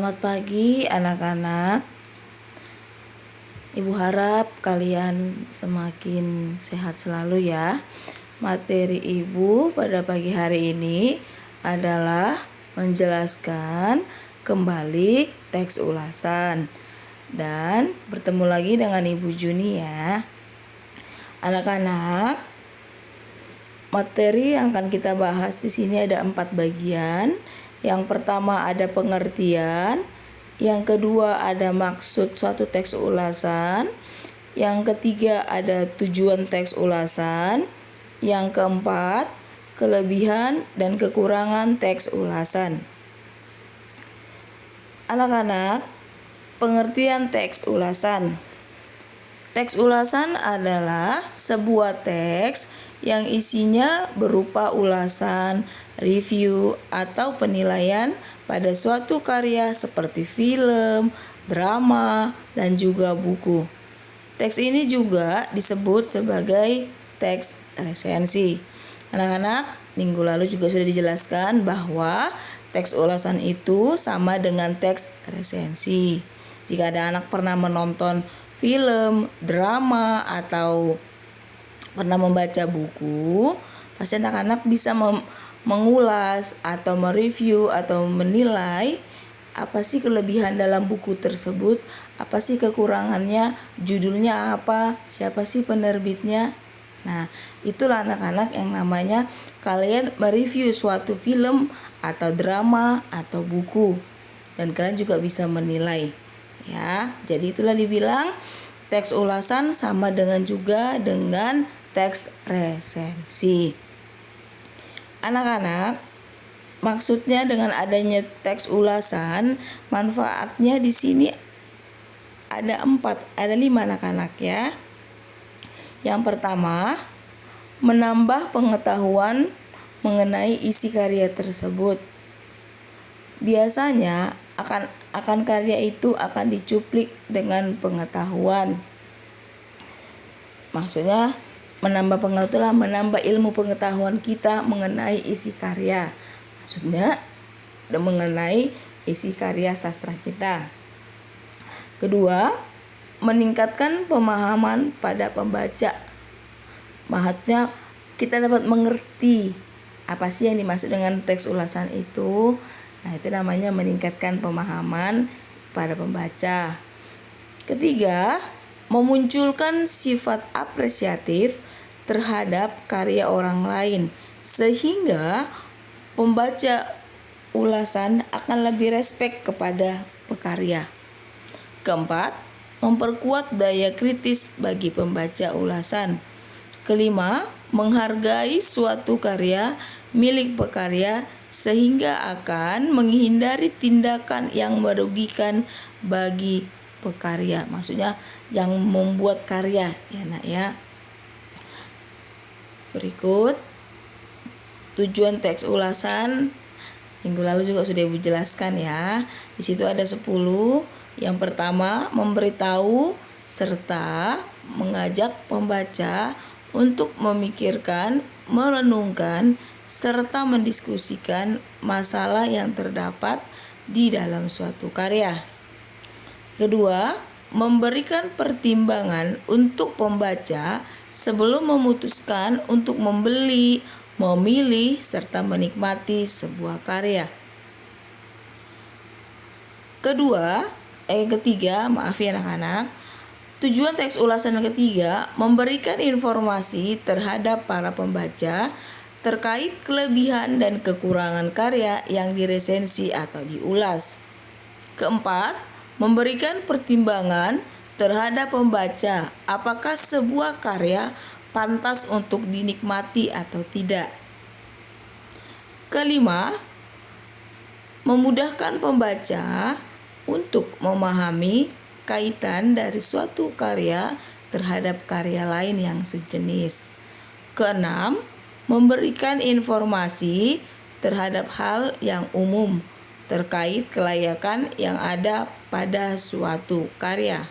Selamat pagi anak-anak. Ibu harap kalian semakin sehat selalu ya. Materi Ibu pada pagi hari ini adalah menjelaskan kembali teks ulasan. Dan bertemu lagi dengan Ibu Juni ya. Anak-anak, materi yang akan kita bahas di sini ada 4 bagian. Yang pertama ada pengertian, yang kedua ada maksud suatu teks ulasan, yang ketiga ada tujuan teks ulasan, yang keempat kelebihan dan kekurangan teks ulasan. Anak-anak, pengertian teks ulasan. Teks ulasan adalah sebuah teks yang isinya berupa ulasan, review, atau penilaian pada suatu karya seperti film, drama, dan juga buku. Teks ini juga disebut sebagai teks resensi. Anak-anak, minggu lalu juga sudah dijelaskan bahwa teks ulasan itu sama dengan teks resensi. Jika ada anak pernah menonton film, drama, atau pernah membaca buku, pasti anak-anak bisa mengulas atau mereview atau menilai apa sih kelebihan dalam buku tersebut, apa sih kekurangannya, judulnya apa, siapa sih penerbitnya. Nah, itulah anak-anak yang namanya kalian mereview suatu film atau drama atau buku, dan kalian juga bisa menilai. Ya, jadi itulah dibilang teks ulasan sama dengan teks resensi. Anak-anak, maksudnya dengan adanya teks ulasan, manfaatnya di sini ada 5 anak-anak ya. Yang pertama, menambah pengetahuan mengenai isi karya tersebut. Biasanya akan karya itu akan dicuplik dengan pengetahuan. Maksudnya menambah pengetahuan, menambah ilmu pengetahuan kita mengenai isi karya. Maksudnya mengenai isi karya sastra kita. Kedua, meningkatkan pemahaman pada pembaca. Maksudnya kita dapat mengerti apa sih yang dimaksud dengan teks ulasan itu. Nah, itu namanya meningkatkan pemahaman pada pembaca. Ketiga, memunculkan sifat apresiatif terhadap karya orang lain, sehingga pembaca ulasan akan lebih respek kepada pekarya. Keempat, memperkuat daya kritis bagi pembaca ulasan. Kelima, menghargai suatu karya milik pekarya sehingga akan menghindari tindakan yang merugikan bagi pekarya. Maksudnya yang membuat karya ya nak ya. Berikut tujuan teks ulasan. Minggu lalu juga sudah Ibu jelaskan ya. Di situ ada 10. Yang pertama, memberitahu serta mengajak pembaca untuk memikirkan, merenungkan, serta mendiskusikan masalah yang terdapat di dalam suatu karya. Kedua, memberikan pertimbangan untuk pembaca sebelum memutuskan untuk membeli, memilih, serta menikmati sebuah karya. Ketiga, maaf ya anak-anak, tujuan teks ulasan yang ketiga, memberikan informasi terhadap para pembaca terkait kelebihan dan kekurangan karya yang diresensi atau diulas. Keempat, memberikan pertimbangan terhadap pembaca apakah sebuah karya pantas untuk dinikmati atau tidak. Kelima, memudahkan pembaca untuk memahami kaitan dari suatu karya terhadap karya lain yang sejenis. Keenam, memberikan informasi terhadap hal yang umum terkait kelayakan yang ada pada suatu karya.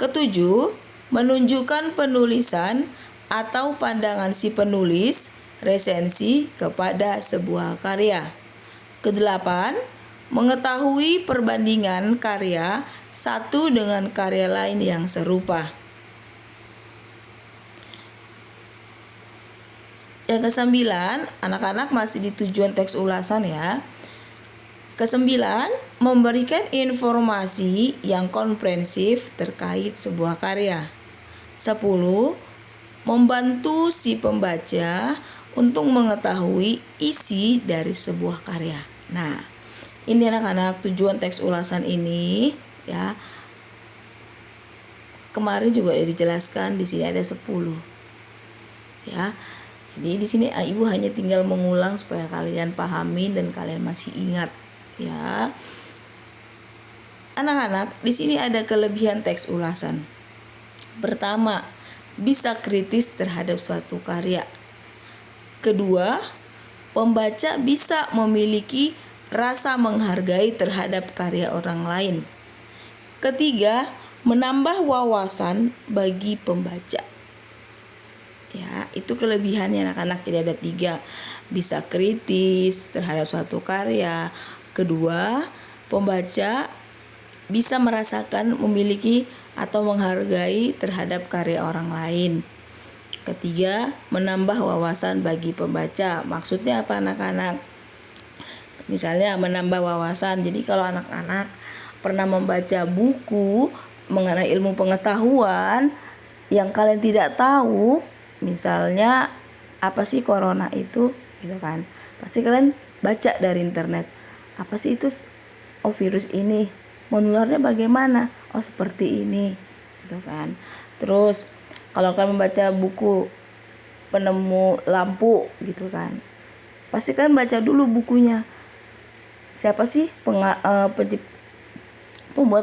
Ketujuh, menunjukkan penulisan atau pandangan si penulis resensi kepada sebuah karya. Kedelapan, mengetahui perbandingan karya satu dengan karya lain yang serupa. Yang kesembilan, anak-anak masih di tujuan teks ulasan ya. Kesembilan, memberikan informasi yang komprehensif terkait sebuah karya. 10. Membantu si pembaca untuk mengetahui isi dari sebuah karya. Nah, ini anak-anak tujuan teks ulasan ini ya. Kemarin juga dijelaskan, di sini ada 10. Ya. Jadi di sini Ibu hanya tinggal mengulang supaya kalian pahami dan kalian masih ingat ya. Anak-anak, di sini ada kelebihan teks ulasan. Pertama, bisa kritis terhadap suatu karya. Kedua, pembaca bisa memiliki rasa menghargai terhadap karya orang lain. Ketiga, menambah wawasan bagi pembaca. Ya, itu kelebihannya anak-anak. Jadi ada 3, bisa kritis terhadap suatu karya. Kedua, pembaca bisa merasakan, memiliki atau menghargai terhadap karya orang lain. Ketiga, menambah wawasan bagi pembaca. Maksudnya apa anak-anak? Misalnya menambah wawasan. Jadi kalau anak-anak pernah membaca buku mengenai ilmu pengetahuan yang kalian tidak tahu, misalnya apa sih corona itu, gitu kan? Pasti kalian baca dari internet. Apa sih itu? Oh, virus ini menularnya bagaimana? Oh, seperti ini, gitu kan? Terus kalau kalian membaca buku penemu lampu, gitu kan? Pasti kalian baca dulu bukunya. Siapa sih pembuat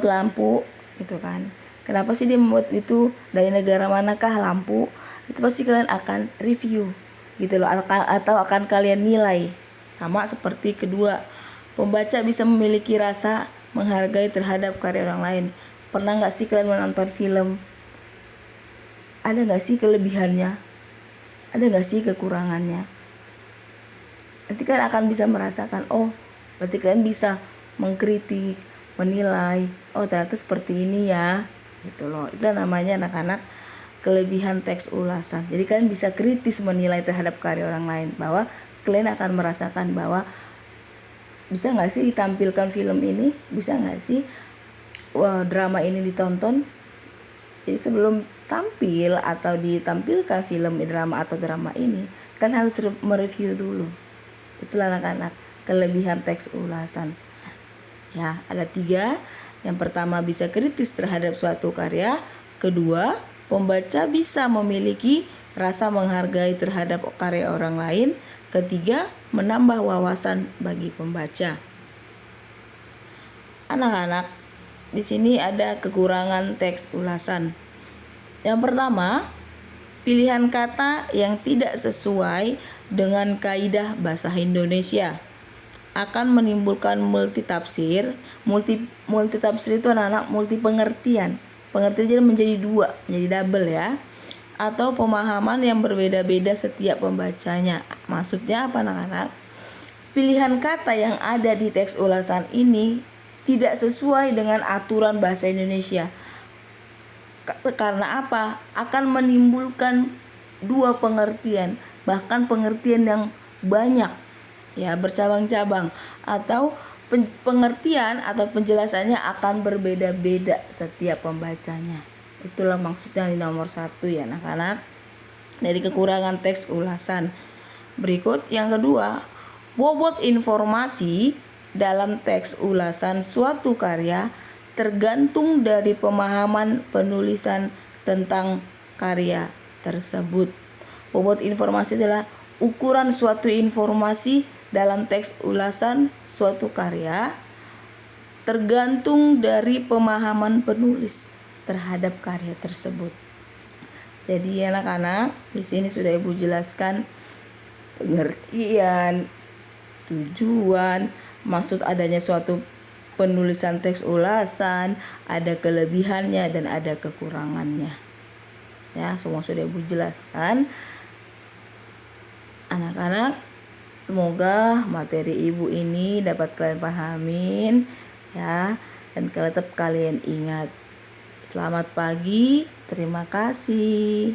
lampu, gitu kan? Kenapa sih dia membuat itu? Dari negara manakah lampu? Itu pasti kalian akan review gitu loh, atau akan kalian nilai. Sama seperti kedua, pembaca bisa memiliki rasa menghargai terhadap karya orang lain. Pernah gak sih kalian menonton film? Ada gak sih kelebihannya? Ada gak sih kekurangannya? Nanti kalian akan bisa merasakan, oh berarti kalian bisa mengkritik, menilai, oh ternyata seperti ini ya, gitu loh. Itu namanya anak-anak kelebihan teks ulasan. Jadi kalian bisa kritis menilai terhadap karya orang lain, bahwa kalian akan merasakan bahwa bisa nggak sih ditampilkan film ini, bisa nggak sih drama ini ditonton. Jadi sebelum tampil atau ditampilkan film drama atau drama ini, kan harus mereview dulu. Itulah anak-anak kelebihan teks ulasan. Ya, ada 3. Yang pertama, bisa kritis terhadap suatu karya. Kedua, pembaca bisa memiliki rasa menghargai terhadap karya orang lain. Ketiga, menambah wawasan bagi pembaca. Anak-anak, di sini ada kekurangan teks ulasan. Yang pertama, pilihan kata yang tidak sesuai dengan kaidah bahasa Indonesia akan menimbulkan multitafsir. Multitafsir itu anak-anak multi pengertian. Pengertian jadi menjadi 2, menjadi double ya. Atau pemahaman yang berbeda-beda setiap pembacanya. Maksudnya apa anak-anak? Pilihan kata yang ada di teks ulasan ini tidak sesuai dengan aturan bahasa Indonesia. Karena apa? Akan menimbulkan 2 pengertian, bahkan pengertian yang banyak ya, bercabang-cabang, atau pengertian atau penjelasannya akan berbeda-beda setiap pembacanya. Itulah maksudnya di nomor 1 ya anak-anak, dari kekurangan teks ulasan. Berikut yang kedua, bobot informasi dalam teks ulasan suatu karya tergantung dari pemahaman penulisan tentang karya tersebut. Bobot informasi adalah ukuran suatu informasi dalam teks ulasan suatu karya tergantung dari pemahaman penulis terhadap karya tersebut. Jadi anak-anak, di sini sudah Ibu jelaskan pengertian, tujuan, maksud adanya suatu penulisan teks ulasan, ada kelebihannya dan ada kekurangannya. Ya, semua sudah Ibu jelaskan. Anak-anak, Semoga materi ibu ini dapat kalian pahamin ya, dan tetap kalian ingat. Selamat pagi, terima kasih.